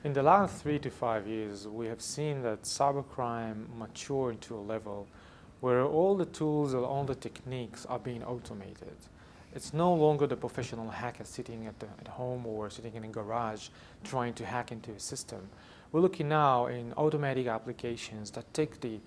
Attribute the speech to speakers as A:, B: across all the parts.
A: In the last 3 to 5 years, we have seen that cybercrime mature to a level where all the tools and all the techniques are being automated. It's no longer the professional hacker sitting at home or sitting in a garage trying to hack into a system. We're looking now in automatic applications that take the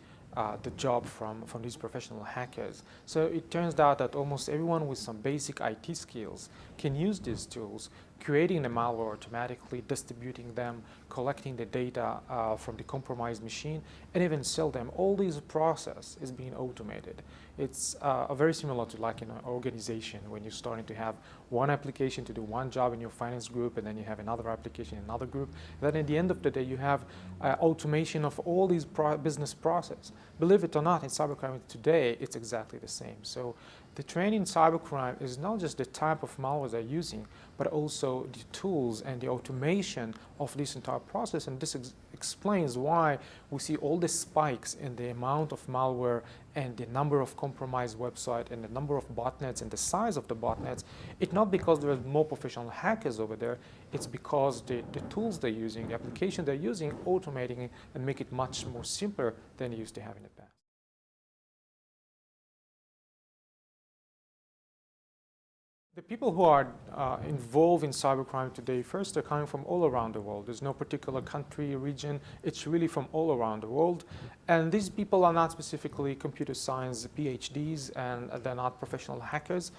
A: job from these professional hackers. So it turns out that almost everyone with some basic IT skills can use these tools, creating the malware automatically, distributing them, collecting the data from the compromised machine, and even sell them. All this process is being automated. It's very similar to like in an organization when you're starting to have one application to do one job in your finance group, and then you have another application in another group. Then at the end of the day, you have automation of all these business process. Believe it or not, in cybercrime today, it's exactly the same. So the training in cybercrime is not just the type of malware they're using, but also the tools and the automation of this entire process. And this explains why we see all the spikes in the amount of malware and the number of compromised websites and the number of botnets and the size of the botnets. It's not because there are more professional hackers over there. It's because the tools they're using, the application they're using, automating it and make it much more simpler than it used to have in the past. The people who are involved in cybercrime today, first, they're coming from all around the world. There's no particular country, region. It's really from all around the world. And these people are not specifically computer science PhDs, and they're not professional hackers.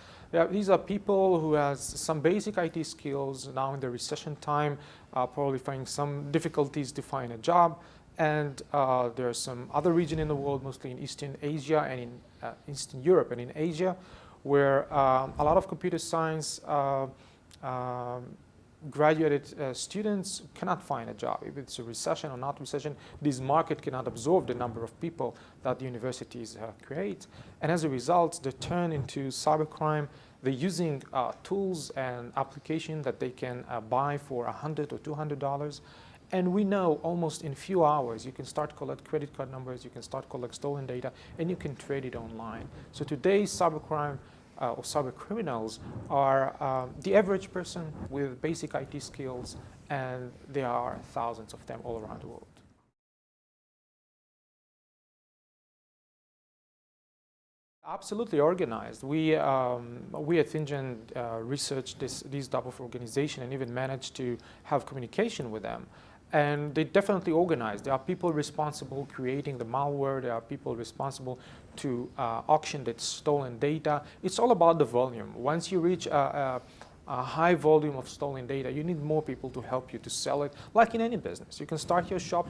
A: These are people who have some basic IT skills, now in the recession time, probably finding some difficulties to find a job. And there are some other region in the world, mostly in Eastern Asia and in Eastern Europe and in Asia, where a lot of computer science graduated students cannot find a job. If it's a recession or not recession, this market cannot absorb the number of people that the universities create. And as a result, they turn into cybercrime. They're using tools and applications that they can buy for $100 or $200. And we know almost in a few hours, you can start collect credit card numbers, you can start collect stolen data, and you can trade it online. So today's cybercrime or cyber criminals are the average person with basic IT skills, and there are thousands of them all around the world. Absolutely organized. We at Finjan researched these type of organization and even managed to have communication with them. And they definitely organized. There are people responsible creating the malware. There are people responsible to auction that stolen data. It's all about the volume. Once you reach a high volume of stolen data, you need more people to help you to sell it. Like in any business, you can start your shop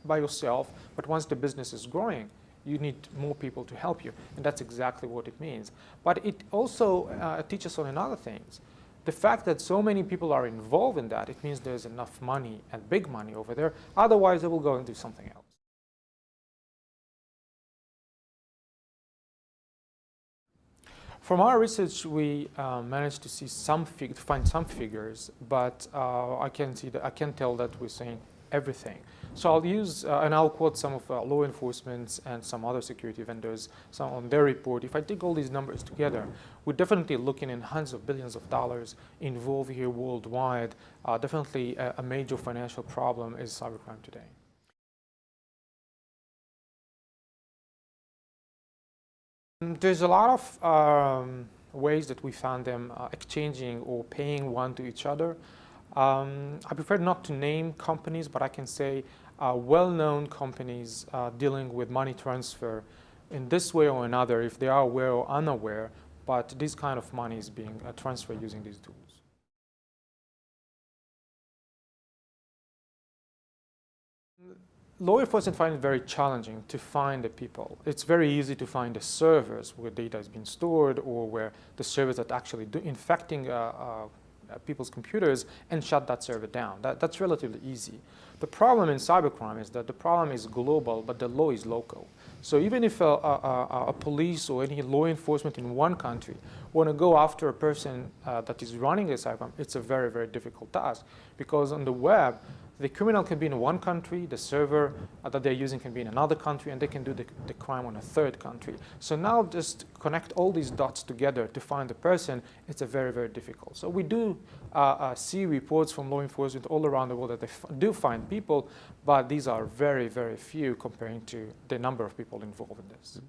A: by yourself, but once the business is growing, you need more people to help you. And that's exactly what it means. But it also teaches on another things. The fact that so many people are involved in that, it means there's enough money and big money over there. Otherwise, they will go and do something else. From our research, we managed to see find some figures, but I can tell that we're saying everything. So I'll use, and I'll quote some of law enforcement and some other security vendors, some on their report. If I take all these numbers together, we're definitely looking in hundreds of billions of dollars involved here worldwide. Definitely a major financial problem is cybercrime today. There's a lot of ways that we found them exchanging or paying one to each other. I prefer not to name companies, but I can say well-known companies dealing with money transfer in this way or another, if they are aware or unaware, but this kind of money is being transferred using these tools. Law enforcement find it very challenging to find the people. It's very easy to find the servers where data is being stored, or where the servers that actually do infecting people's computers, and shut that server down. That's relatively easy. The problem in cybercrime is that the problem is global, but the law is local. So even if a police or any law enforcement in one country want to go after a person that is running a cybercrime, it's a very, very difficult task, because on the web, the criminal can be in one country, the server that they're using can be in another country, and they can do the crime on a third country. So now just connect all these dots together to find the person, it's a very, very difficult. So we do see reports from law enforcement all around the world that they do find people, but these are very, very few comparing to the number of people involved in this.